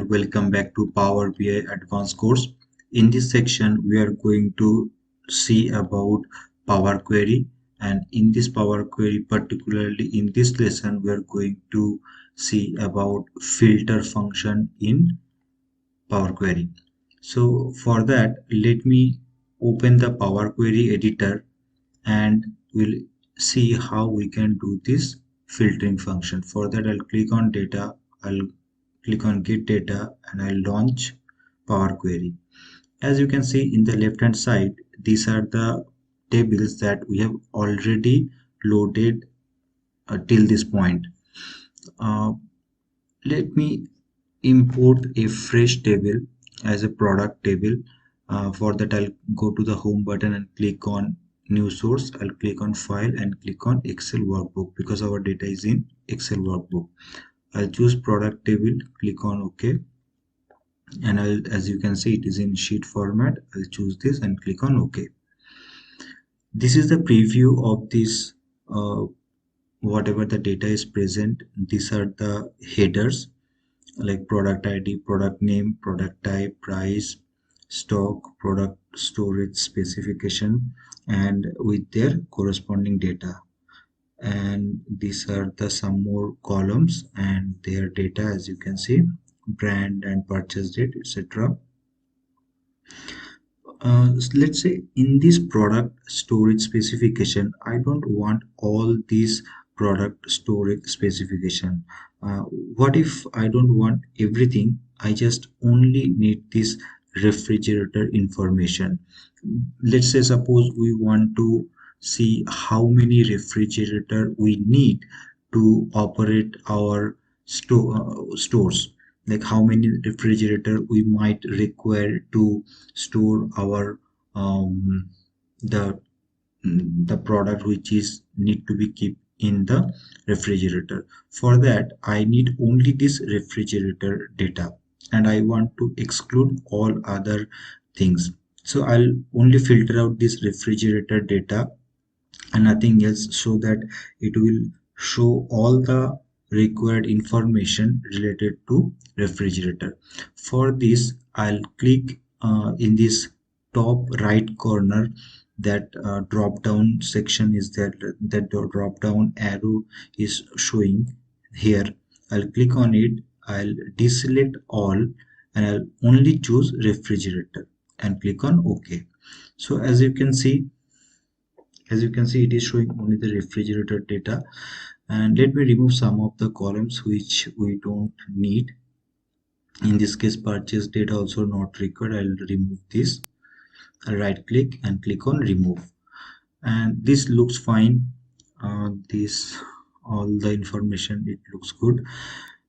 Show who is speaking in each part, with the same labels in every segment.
Speaker 1: welcome back to Power BI Advanced course. In this section, we are going to see about Power Query, and in this Power Query, particularly in this lesson, we are going to see about filter function in Power Query. So for that, let me open the Power Query editor and we'll see how we can do this filtering function. For that, I'll click on data, I'll click on get data, and I'll launch Power Query. As you can see in the left hand side, these are the tables that we have already loaded till this point. Let me import a fresh table as a product table. For that, I'll go to the home button and click on new source. I'll click on file and click on Excel workbook because our data is in Excel workbook. I'll choose product table, click on OK, and as you can see, it is in sheet format. I'll choose this and click on OK. This is the preview of this whatever the data is present. These are the headers like product ID, product name, product type, price, stock, product storage specification, and with their corresponding data. And these are the some more columns and their data, as you can see, brand and purchase date, etc. Let's say in this product storage specification, I don't want all these product storage specification. What if I don't want everything? I just only need this refrigerator information. Let's say suppose we want to see how many refrigerator we need to operate our stores, like how many refrigerator we might require to store our the product which is need to be kept in the refrigerator. For that, I need only this refrigerator data and I want to exclude all other things. So I'll only filter out this refrigerator data and nothing else, so that it will show all the required information related to refrigerator. For this, I'll click in this top right corner, that drop down section is there, that drop down arrow is showing here. I'll click on it, I'll deselect all and I'll only choose refrigerator and click on OK. So as you can see, it is showing only the refrigerator data. And let me remove some of the columns which we don't need. In this case, purchase data also not required. I'll remove this. I'll right click and click on remove, and this looks fine. This all the information, it looks good.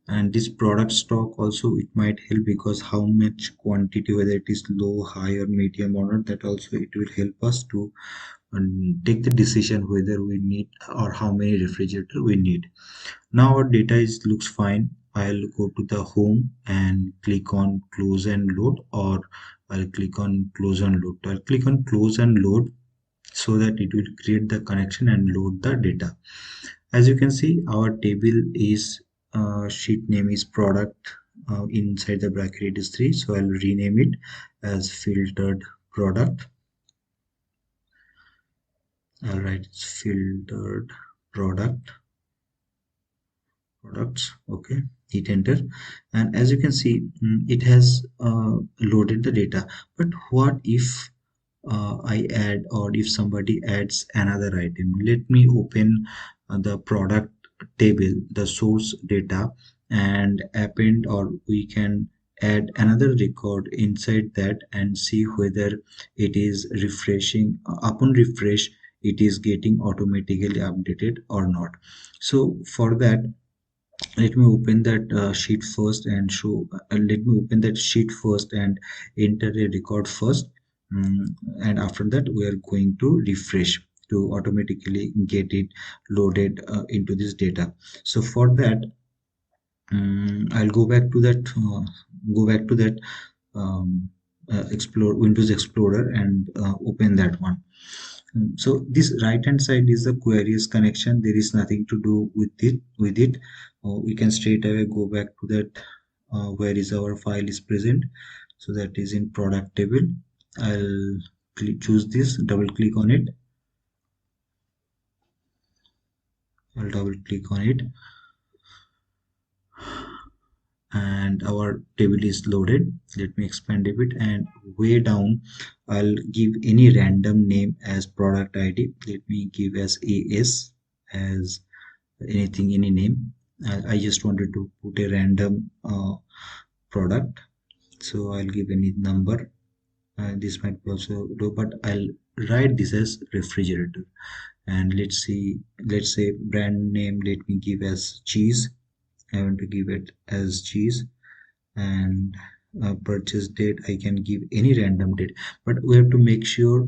Speaker 1: And this product stock also, it might help because how much quantity, whether it is low, high or medium or not, that also it will help us to take the decision whether we need or how many refrigerator we need. Now our data looks fine. I'll go to the home and click on close and load, or I'll click on close and load. I'll click on close and load so that it will create the connection and load the data. As you can see, our table is sheet name is product, inside the bracket it is 3, so I'll rename it as filtered product. All right, it's filtered products. Okay, hit enter, and as you can see, it has loaded the data. But what if I add, or if somebody adds another item? Let me open the product table, the source data, and append, or we can add another record inside that and see whether it is refreshing. Upon refresh, it is getting automatically updated or not. So for that, let me open that sheet first and show let me open that sheet first and enter a record first. And after that, we are going to refresh to automatically get it loaded into this data. So for that, I'll go back to that Windows Explorer and open that one. So this right hand side is the queries connection. There is nothing to do with it. We can straight away go back to that where is our file is present. So that is in product table. I'll choose this, double click on it. I'll double click on it, and our table is loaded. Let me expand a bit, and way down I'll give any random name as product ID. Let me give as AS, as anything, any name. I just wanted to put a random product, so I'll give any number. This might be also do, but I'll write this as refrigerator. And let's see, let's say brand name, let me give as cheese. I want to give it as cheese. And purchase date, I can give any random date, but we have to make sure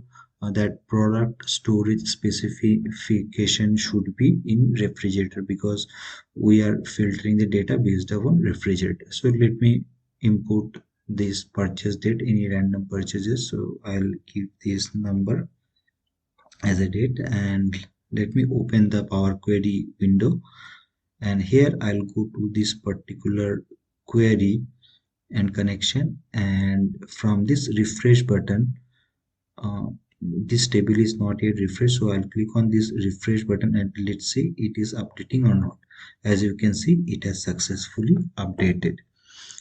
Speaker 1: that product storage specification should be in refrigerator, because we are filtering the data based upon refrigerator. So let me import this purchase date, any random purchases. So I'll give this number as a date, and let me open the Power Query window, and here I'll go to this particular query and connection, and from this refresh button, this table is not yet refreshed, so I'll click on this refresh button, and let's see it is updating or not. As you can see, it has successfully updated.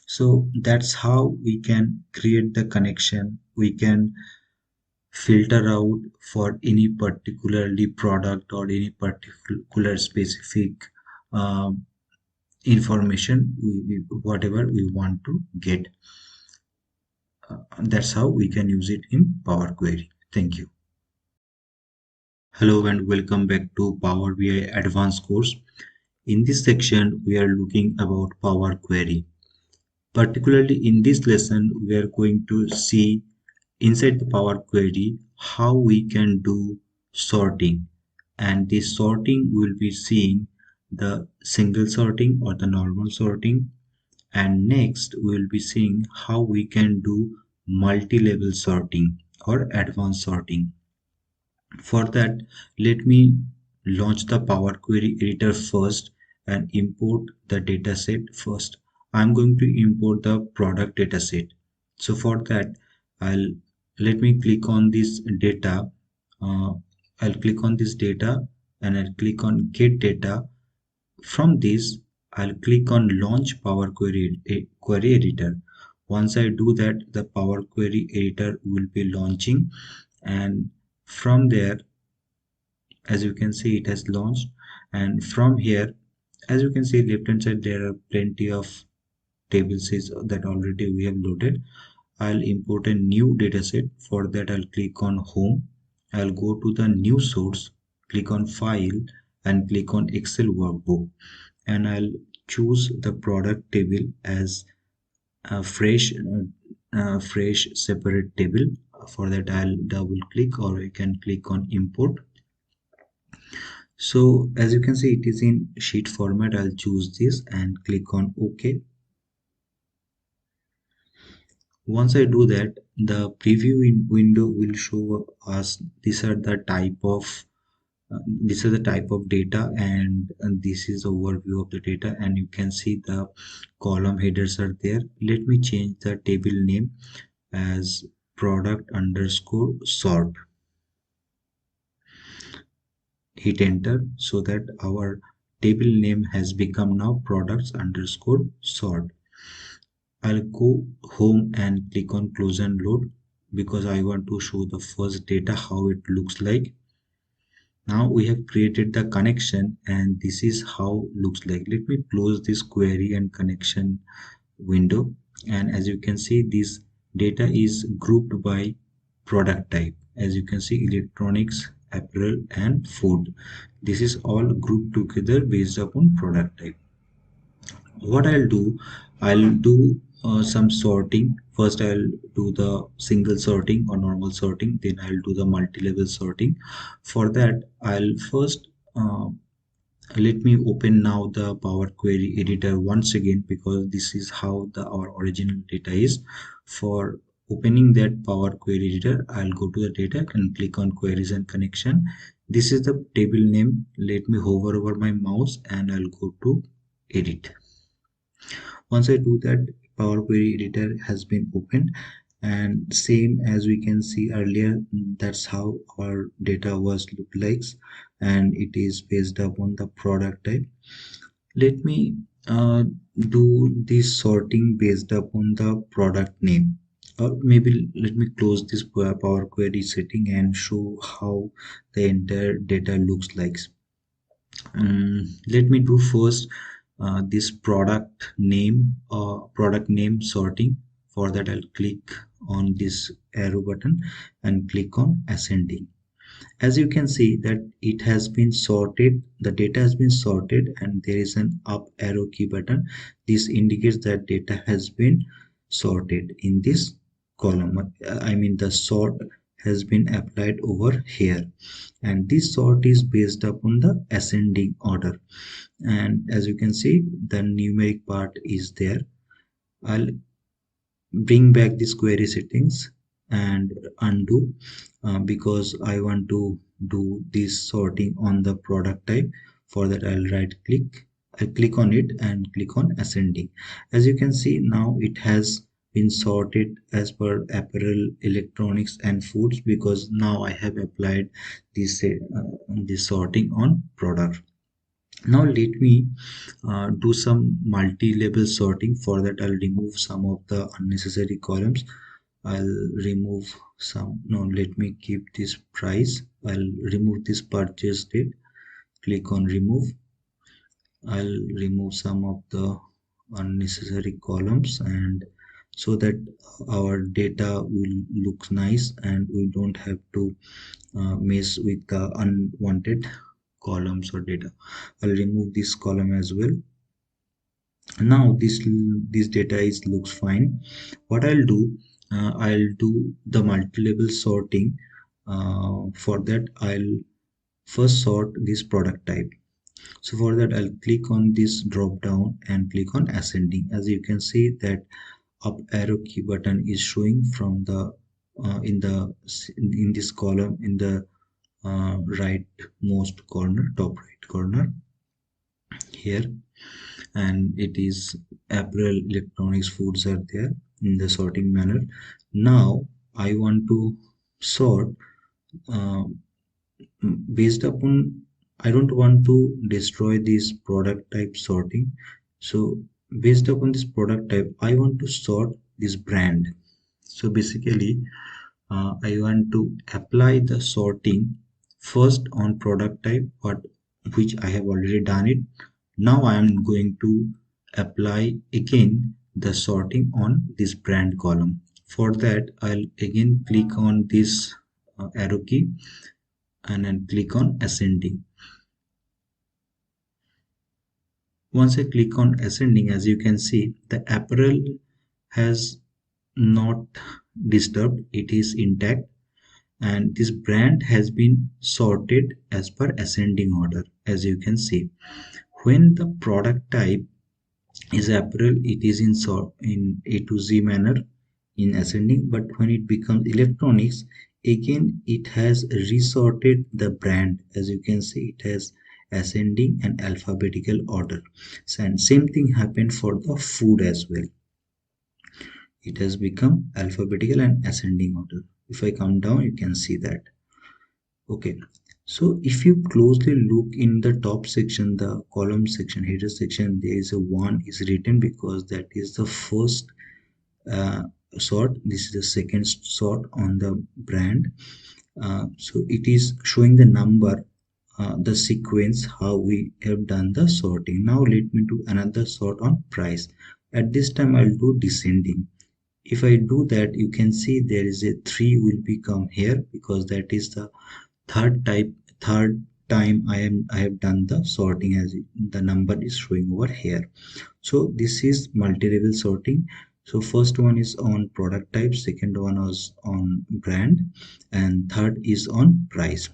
Speaker 1: So that's how we can create the connection. We can filter out for any particularly product or any particular specific information, whatever we want to get. That's how we can use it in Power Query. Thank you. Hello and welcome back to Power BI Advanced course. In this section, we are looking about Power Query. Particularly in this lesson, we are going to see inside the Power Query how we can do sorting. And this sorting will be seeing the single sorting or the normal sorting. And next, we will be seeing how we can do multi-level sorting or advanced sorting. For that, let me launch the Power Query editor first and import the dataset first. I'm going to import the product dataset. So for that, I'll let me click on this data. I'll click on this data and I'll click on get data. From this, I'll click on launch Power Query editor. Once I do that, the Power Query editor will be launching, and from there, as you can see, it has launched. And from here, as you can see, left hand side, there are plenty of tables that already we have loaded. I'll import a new dataset. For that, I'll click on home. I'll go to the new source, click on file, and click on Excel workbook, and I'll choose the product table as a fresh separate table. For that, I'll double click, or I can click on import. So as you can see, it is in sheet format. I'll choose this and click on OK. Once I do that, the preview window will show us these are the type of data, and this is overview of the data, and you can see the column headers are there. Let me change the table name as product underscore sort. Hit enter, so that our table name has become now products underscore sort. I'll go home and click on close and load, because I want to show the first data how it looks like. Now we have created the connection, and this is how it looks like. Let me close this query and connection window, and as you can see, this data is grouped by product type. As you can see, electronics, apparel, and food. This is all grouped together based upon product type. What I'll do some sorting. First, I'll do the single sorting or normal sorting, then I'll do the multi-level sorting. For that, I'll first let me open now the Power Query editor once again, because this is how our original data is. For opening that Power Query editor, I'll go to the data and click on queries and connection. This is the table name. Let me hover over my mouse and I'll go to edit. Once I do that, Power Query editor has been opened, and same as we can see earlier, that's how our data was look like, and it is based upon the product type. Let me do this sorting based upon the product name, or maybe let me close this Power Query setting and show how the entire data looks like. Let me do first this product name sorting. For that, I'll click on this arrow button and click on ascending. As you can see that it has been sorted, the data has been sorted, and there is an up arrow key button. This indicates that data has been sorted in this column. I mean, the sort has been applied over here, and this sort is based upon the ascending order. And as you can see, the numeric part is there. I'll bring back this query settings and undo because I want to do this sorting on the product type. For that, I'll click on it and click on ascending. As you can see, now it has been sorted as per apparel, electronics and foods, because now I have applied this sorting on product. Now let me do some multi-level sorting. For that, I'll remove some of the unnecessary columns. I'll remove some. No, let me keep this price. I'll remove this purchase date. Click on remove. I'll remove some of the unnecessary columns, and so that our data will look nice and we don't have to mess with the unwanted columns or data. I'll remove this column as well. Now this data looks fine. What I'll do, I'll do the multi-level sorting. For that, I'll first sort this product type. So for that, I'll click on this drop down and click on ascending. As you can see that up arrow key button is showing from the in this column in the rightmost corner, top right corner here, and it is apparel, electronics, foods are there in the sorting manner. Now I want to sort uh, based upon, I don't want to destroy this product type sorting. So based upon this product type, I want to sort this brand. So basically I want to apply the sorting first on product type, which I have already done it. Now I am going to apply again the sorting on this brand column. For that, I'll again click on this arrow key and then click on ascending. Once I click on ascending, as you can see, the apparel has not disturbed, it is intact, and this brand has been sorted as per ascending order. As you can see, when the product type is apparel, it is in A to Z manner in ascending, but when it becomes electronics, again it has resorted the brand. As you can see, it has ascending and alphabetical order. And same thing happened for the food as well. It has become alphabetical and ascending order. If I come down, you can see that. Okay, so if you closely look in the top section, the column section, header section, there is a 1 is written because that is the first sort. This is the second sort on the brand. So it is showing the number, the sequence, how we have done the sorting. Now let me do another sort on price. At this time, I'll do descending. If I do that, you can see there is a 3 will become here because that is the third time I have done the sorting, as the number is showing over here. So this is multi-level sorting. So first one is on product type, second one was on brand, and third is on price.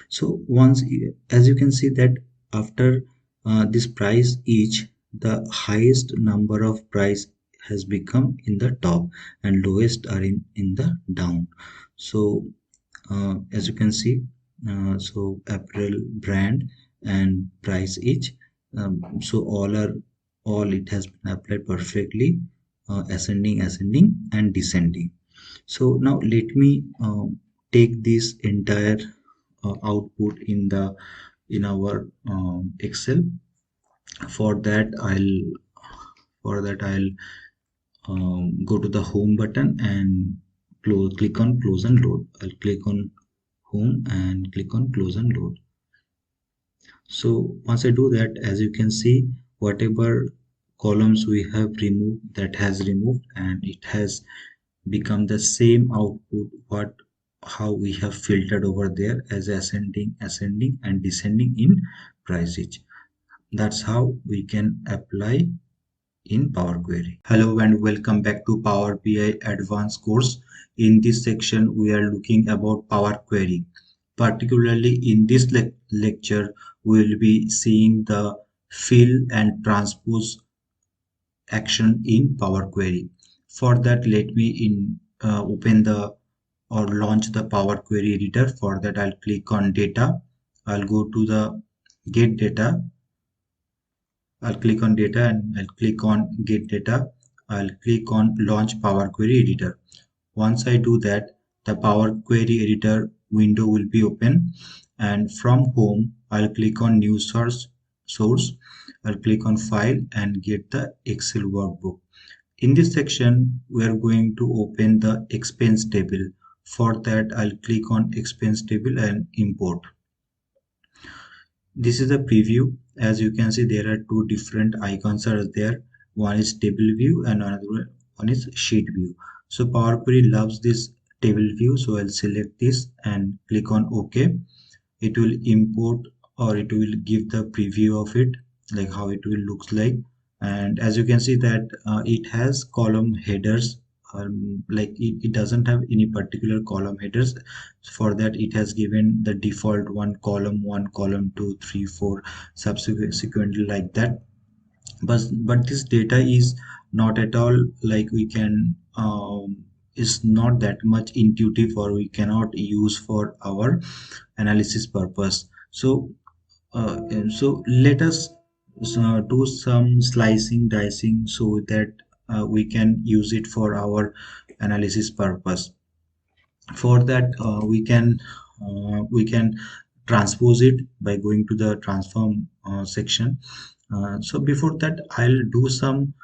Speaker 1: So once, as you can see that after this price each, the highest number of price has become in the top and lowest are in the down. So as you can see, so apparel, brand and price each, so all are all it has been applied perfectly, ascending, and descending. So now let me take this entire output in our Excel. For that I'll go to the home button and click on close and load. I'll click on home and click on close and load. So once I do that, as you can see, whatever columns we have removed, that has removed, and it has become the same output what how we have filtered over there as ascending, and descending in prices. That's how we can apply in Power Query. Hello and welcome back to Power BI Advanced course. In this section, we are looking about Power Query. Particularly in this lecture, we will be seeing the fill and transpose action in Power Query. For that, let me open the or launch the Power Query editor. For that, I'll click on data. I'll go to the get data. I'll click on data and I'll click on get data. I'll click on launch Power Query editor. Once I do that, the Power Query editor window will be open, and from home I'll click on new source. I'll click on file and get the Excel workbook. In this section, we are going to open the expense table. For that, I'll click on expense table and import. This is a preview. As you can see, there are two different icons are there. One is table view and another one is sheet view. So Power Query loves this table view. So I'll select this and click on OK. It will import, or it will give the preview of it, like how it will looks like. And as you can see that it has column headers, like it doesn't have any particular column headers. For that, it has given the default one, column 2, 3, 4 subsequently like that. But this data is not at all like we can is not that much intuitive, or we cannot use for our analysis purpose. So let us do some slicing, dicing, so that we can use it for our analysis purpose. For that, we can transpose it by going to the transform section. So before that, I'll do some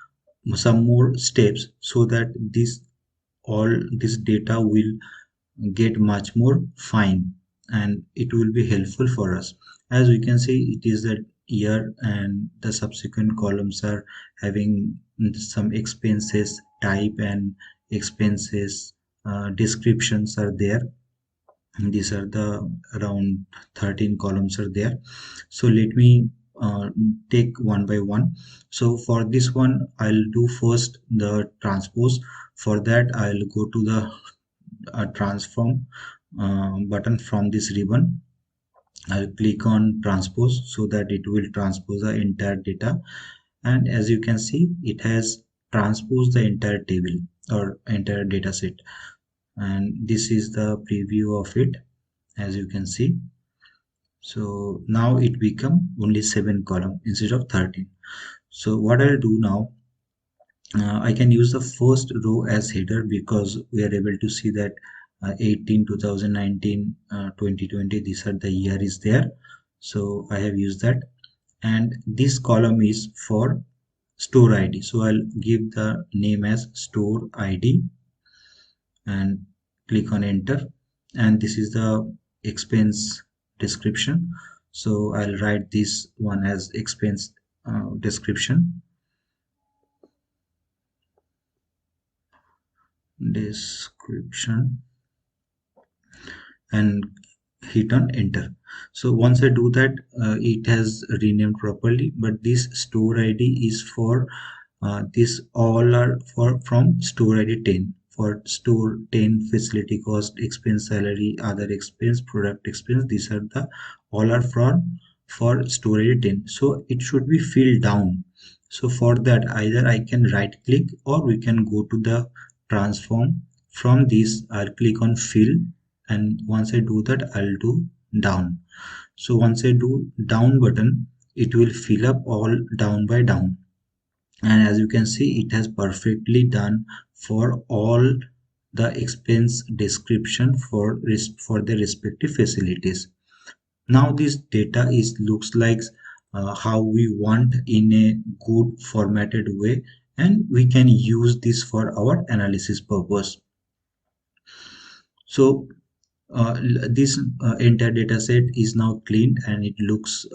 Speaker 1: more steps so that all this data will get much more fine, and it will be helpful for us. As we can see, it is the year, and the subsequent columns are having some expenses type and expenses descriptions are there. And these are the around 13 columns are there. So let me take one by one. So for this one, I'll do first the transpose. For that, I'll go to the transform button from this ribbon. I'll click on transpose so that it will transpose the entire data. And as you can see, it has transposed the entire table or entire data set. And this is the preview of it, as you can see. So now it become only 7 column instead of 13. So what I'll do now, I can use the first row as header, because we are able to see that 18, 2019, 2020, these are the year is there. So I have used that. And this column is for store ID. So I'll give the name as store ID and click on enter. And this is the expense description. So I'll write this one as expense description. And hit on enter. So once I do that, it has renamed properly. But this store ID is for this all are for from store ID 10. For store 10, facility cost, expense, salary, other expense, product expense, these are the all are for store ID 10. So it should be filled down. So for that, either I can right click, or we can go to the transform. From this, I'll click on fill, and once I do that, I'll do down. So once I do down button, it will fill up all down by down. and as you can see, it has perfectly done for all the expense description for the respective facilities. Now this data is looks like how we want in a good formatted way, and we can use this for our analysis purpose. So this entire data set is now cleaned and it looks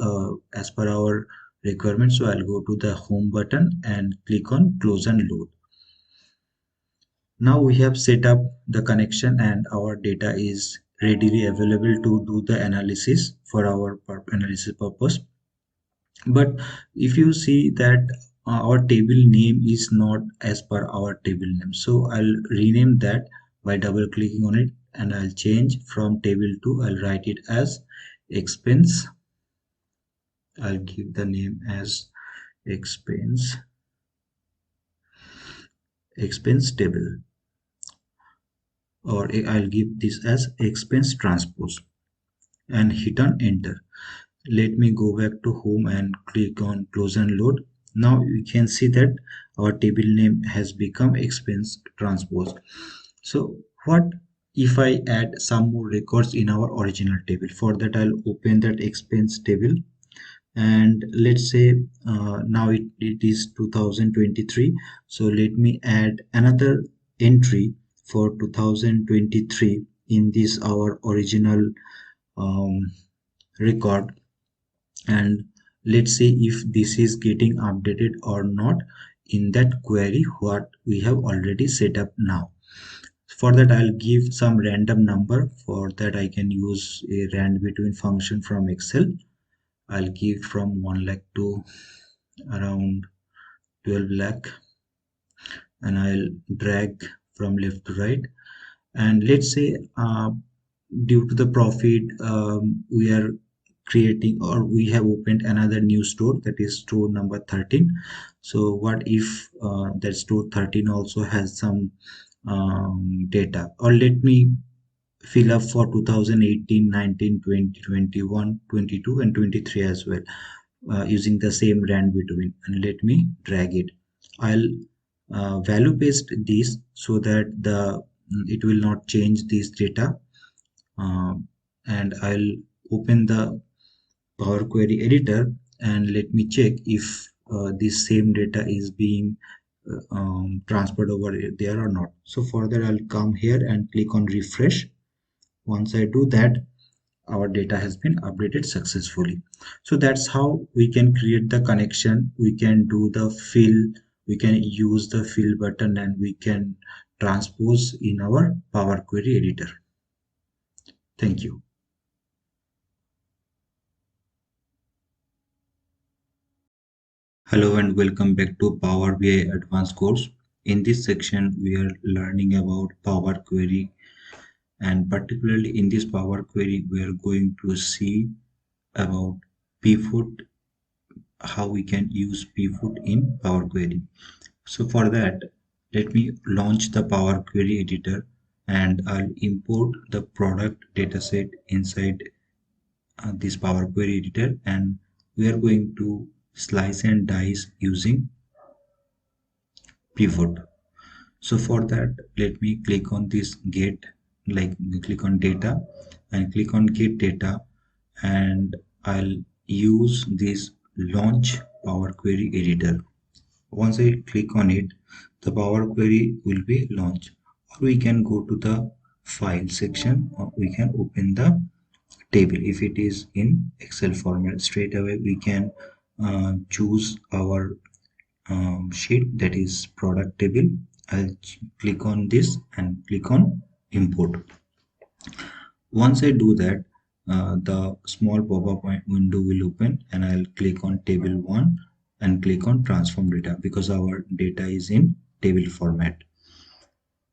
Speaker 1: as per our requirement. So I'll go to the home button and click on close and load. Now we have set up the connection and our data is readily available to do the analysis for our analysis purpose. But if you see that our table name is not as per our table name, so I'll rename that by double clicking on it, and I'll change from table to, I'll write it as expense. I'll give the name as expense table, or I'll give this as expense transpose and hit on enter. Let me go back to home and click on close and load. Now you can see that our table name has become expense transpose. So what if I add some more records in our original table? For that, I'll open that expense table, and let's say now it is 2023. So let me add another entry for 2023 in this our original um, record, and let's see if this is getting updated or not in that query what we have already set up now. For that, I'll give some random number. For that, I can use a rand between function from Excel. I'll give from 1 lakh to around 12 lakh, and I'll drag from left to right. And let's say due to the profit, we are creating, or we have opened another new store, that is store number 13. So what if that store 13 also has some data, or let me fill up for 2018, 19, 20, 21, 22, and 23 as well, using the same rand between, and let me drag it. I'll value paste this so that the it will not change this data. And I'll open the Power Query editor and let me check if this same data is being transferred over there or not. So for that, I'll come here and click on refresh. Once I do that, our data has been updated successfully. So that's how we can create the connection. We can do the fill, we can use the fill button, and we can transpose in our Power Query editor. Thank you. Hello and welcome back to Power BI Advanced course. In this section, we are learning about Power Query, and particularly in this Power Query, we are going to see about pivot, how we can use pivot in Power Query. So for that, let me launch the Power Query editor, and I'll import the product dataset inside this Power Query editor, and we are going to slice and dice using pivot. So for that, let me click on this get, like click on data and click on get data, and I'll use this launch Power Query editor. Once I click on it, the Power Query will be launched. Or we can go to the file section, or we can open the table. If it is in Excel format, straight away we can choose our sheet, that is product table. I'll click on this and click on import. Once I do that, the small pop-up window will open, and I'll click on table 1 and click on transform data, because our data is in table format.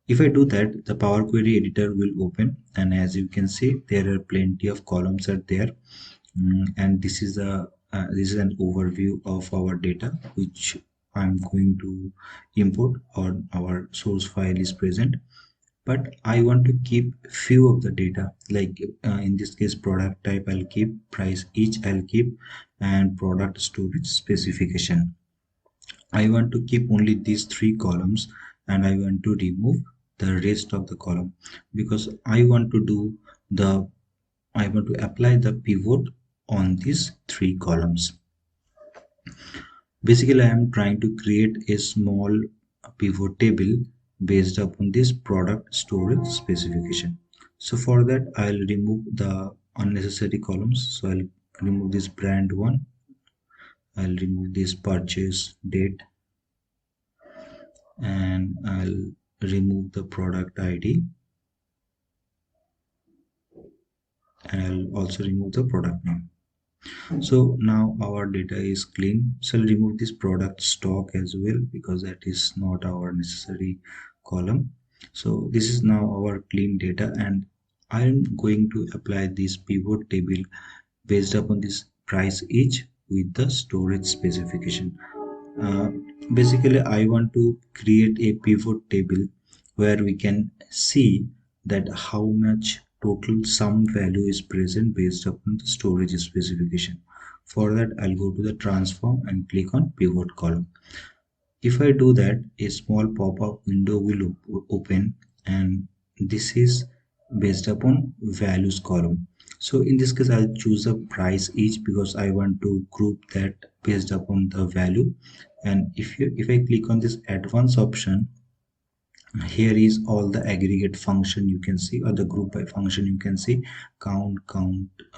Speaker 1: If I do that, the Power Query editor will open, and as you can see, there are plenty of columns are there. And this is an overview of our data which I'm going to import, or our source file is present. But I want to keep few of the data, like in this case product type I'll keep, price each I'll keep, and product storage specification. I want to keep only these three columns, and I want to remove the rest of the column, because I want to apply the pivot on these three columns. Basically, I am trying to create a small pivot table based upon this product storage specification. So for that, I'll remove the unnecessary columns. So I'll remove this brand one. I'll remove this purchase date, and I'll remove the product ID, and I'll also remove the product name. So now our data is clean. So I'll remove this product stock as well, because that is not our necessary column. So this is now our clean data, and I'm going to apply this pivot table based upon this price each with the storage specification. Uh, Basically, I want to create a pivot table where we can see that how much total sum value is present based upon the storage specification. For that, I'll go to the transform and click on pivot column. If I do that, a small pop-up window will open, and this is based upon values column. So in this case, I'll choose a price each because I want to group that based upon the value. And if I click on this advanced option, here is all the aggregate function you can see, or the group by function you can see: count,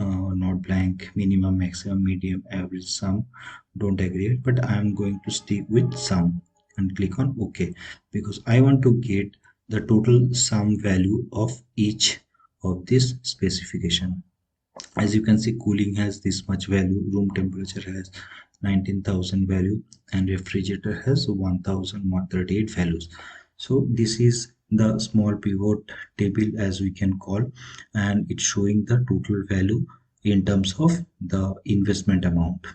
Speaker 1: not blank, minimum, maximum, medium, average, sum, don't aggregate. But I am going to stick with sum and click on OK, because I want to get the total sum value of each of this specification. As you can see, cooling has this much value, room temperature has 19,000 value, and refrigerator has 1,138 values. So this is the small pivot table, as we can call, and it's showing the total value in terms of the investment amount.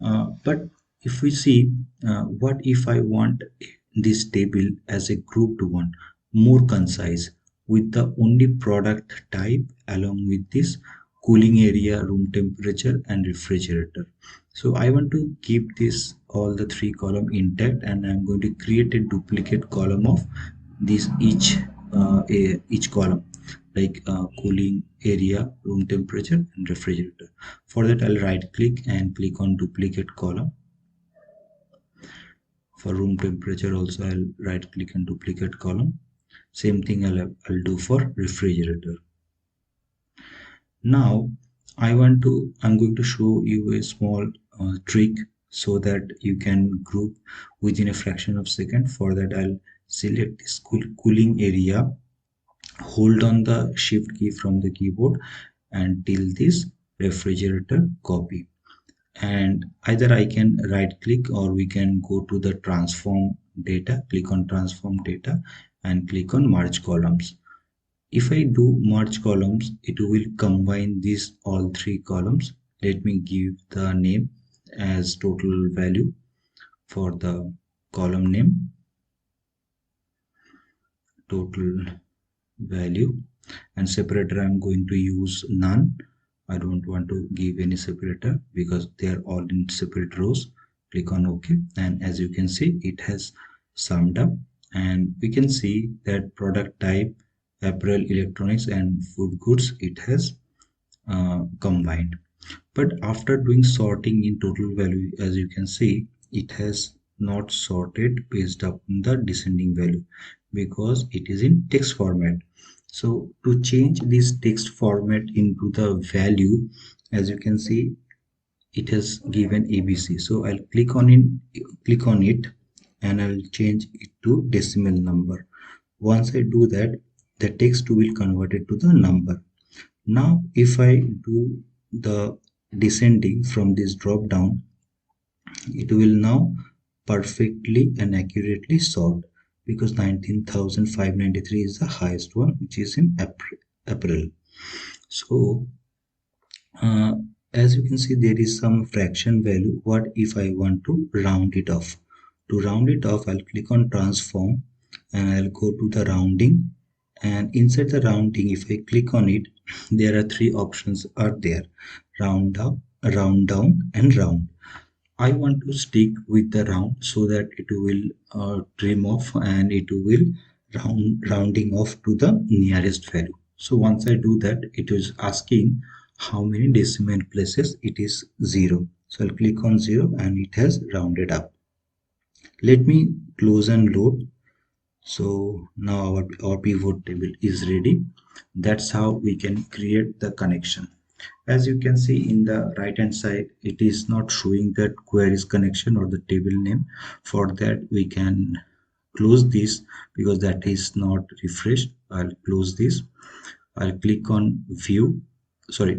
Speaker 1: But if we see, what if I want this table as a grouped one, more concise, with the only product type along with this cooling area, room temperature, and refrigerator. So I want to keep this all the three column intact, and I'm going to create a duplicate column of this each column, like cooling area, room temperature, and refrigerator. For that, I'll right click and click on duplicate column. For room temperature also, I'll right click and duplicate column. Same thing I'll do for refrigerator. Now I'm going to show you a small trick so that you can group within a fraction of a second. For that, I'll select this cooling area, hold on the shift key from the keyboard, and till this refrigerator copy. And either I can right click, or we can go to the transform data, click on transform data, and click on merge columns. If I do merge columns, it will combine these all three columns. Let me give the name as total value for the column name, total value, and separator I'm going to use none. I don't want to give any separator because they are all in separate rows. Click on OK, and as you can see, it has summed up, and we can see that product type, apparel, electronics, and food goods, it has combined. But after doing sorting in total value, as you can see, it has not sorted based upon the descending value because it is in text format. So to change this text format into the value, as you can see, it has given ABC. So I'll click on it, and I'll change it to decimal number. Once I do that, the text will convert it to the number. Now if I do the descending from this drop down, it will now perfectly and accurately sort, because 19,593 is the highest one, which is in April. So uh, as you can see, there is some fraction value. What if I want to round it off? To round it off, I'll click on transform, and I'll go to the rounding, and inside the rounding, if I click on it, there are three options are there: round up, round down, and round. I want to stick with the round so that it will trim off and it will rounding off to the nearest value. So once I do that, it is asking how many decimal places. It is 0. So I'll click on 0 and it has rounded up. Let me close and load. So now our pivot table is ready. That's how we can create the connection. As you can see in the right hand side, it is not showing that queries connection or the table name. For that, we can close this because that is not refreshed. I'll close this. I'll click on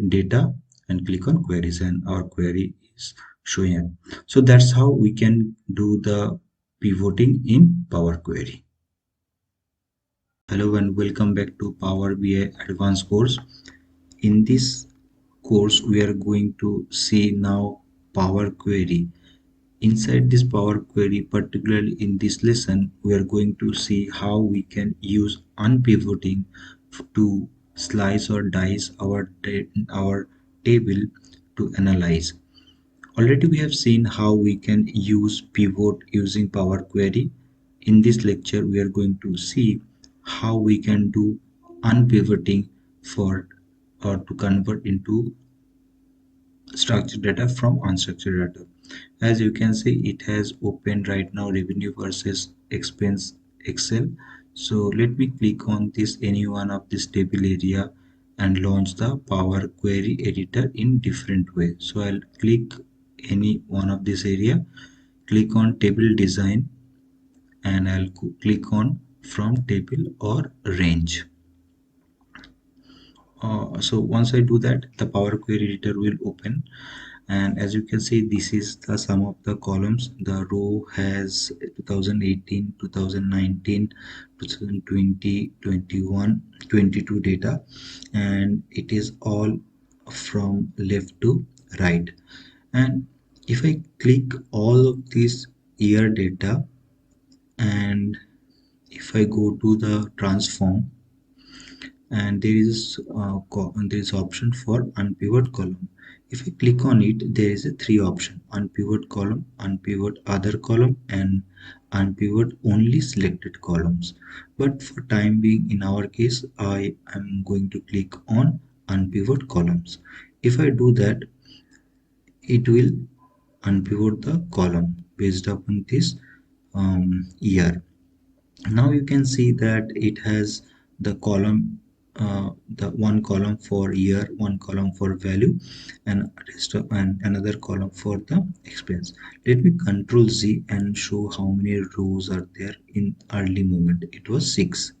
Speaker 1: data, and click on queries, and our query is showing up. So that's how we can do the pivoting in Power Query. Hello and welcome back to Power BI Advanced course. In this course, we are going to see now Power Query. Inside this Power Query, particularly in this lesson, we are going to see how we can use unpivoting to slice or dice our table to analyze. Already we have seen how we can use pivot using Power Query. In this lecture, we are going to see how we can do unpivoting for or to convert into structured data from unstructured data. As you can see, it has opened right now revenue versus expense Excel. So let me click on this any one of this table area and launch the Power Query editor in different way. So I'll click any one of this area, click on table design, and I'll click on from table or range. So once I do that, the Power Query editor will open, and as you can see, this is the sum of the columns. The row has 2018, 2019, 2020, 21, 22 data, and it is all from left to right. And if I click all of this year data, and if I go to the transform, and there is option for unpivot column. If I click on it, there is a three option: unpivot column, unpivot other column, and unpivot only selected columns. But for time being, in our case, I am going to click on unpivot columns. If I do that, it will unpivot the column based upon this year. Now you can see that it has the column, the one column for year, one column for value, and and another column for the expense. Let me control Z and show how many rows are there. In early moment it was 6,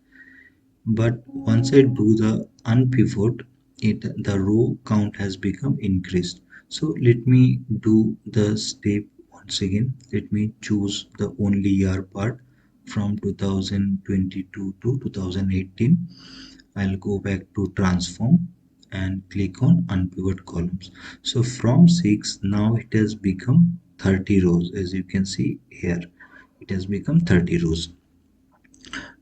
Speaker 1: but once I do the unpivot, the row count has become increased. So let me do the step once again. Let me choose the only year part from 2022 to 2018. I'll go back to transform and click on unpivot columns. So from 6, now it has become 30 rows. As you can see here, it has become 30 rows.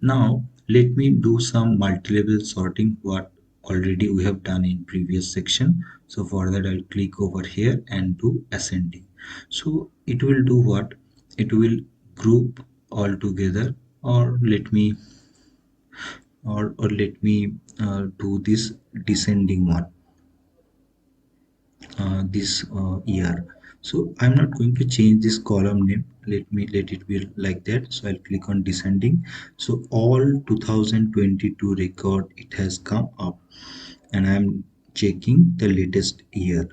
Speaker 1: Now let me do some multi-level sorting, what already we have done in previous section. So for that, I'll click over here and do ascending. So it will do what? It will group all together, or let me do this descending one, this year. So I'm not going to change this column name. Let it be like that. So I'll click on descending. So all 2022 record, it has come up, and I'm checking the latest year.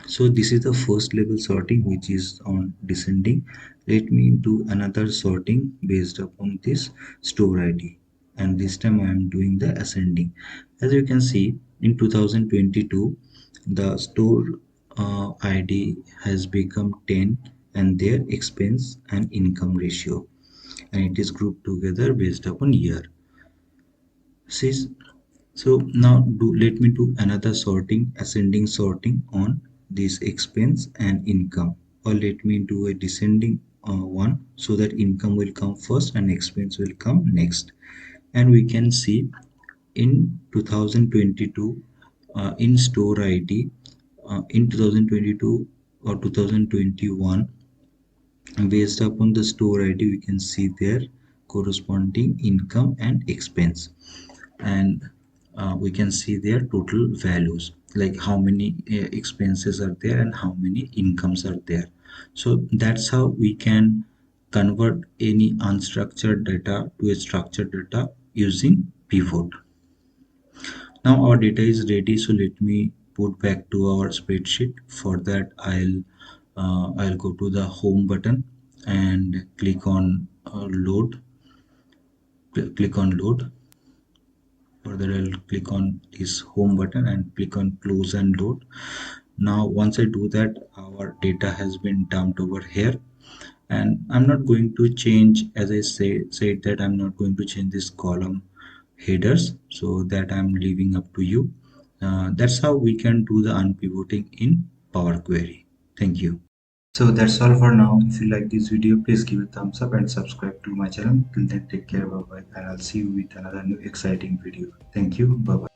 Speaker 1: So this is the first level sorting, which is on descending. Let me do another sorting based upon this store ID, and this time I am doing the ascending. As you can see, in 2022 the store ID has become 10, and their expense and income ratio, and it is grouped together based upon year. See, so now let me do another sorting, ascending sorting on this expense and income, or let me do a descending one, so that income will come first and expense will come next. And we can see in 2022, in store ID, in 2022 or 2021. Based upon the store ID, we can see their corresponding income and expense, and we can see their total values, like how many expenses are there and how many incomes are there. So that's how we can convert any unstructured data to a structured data using pivot. Now our data is ready, so let me put back to our spreadsheet. For that, I'll go to the home button and click on load. Click on load. Further, I'll click on this home button and click on close and load. Now once I do that, our data has been dumped over here, and I'm not going to change, as I said that I'm not going to change this column headers, so that I'm leaving up to you. That's how we can do the unpivoting in Power Query. Thank you. So that's all for now. If you like this video, please give a thumbs up and subscribe to my channel. Till then, take care, bye bye, and I'll see you with another new exciting video. Thank you, bye bye.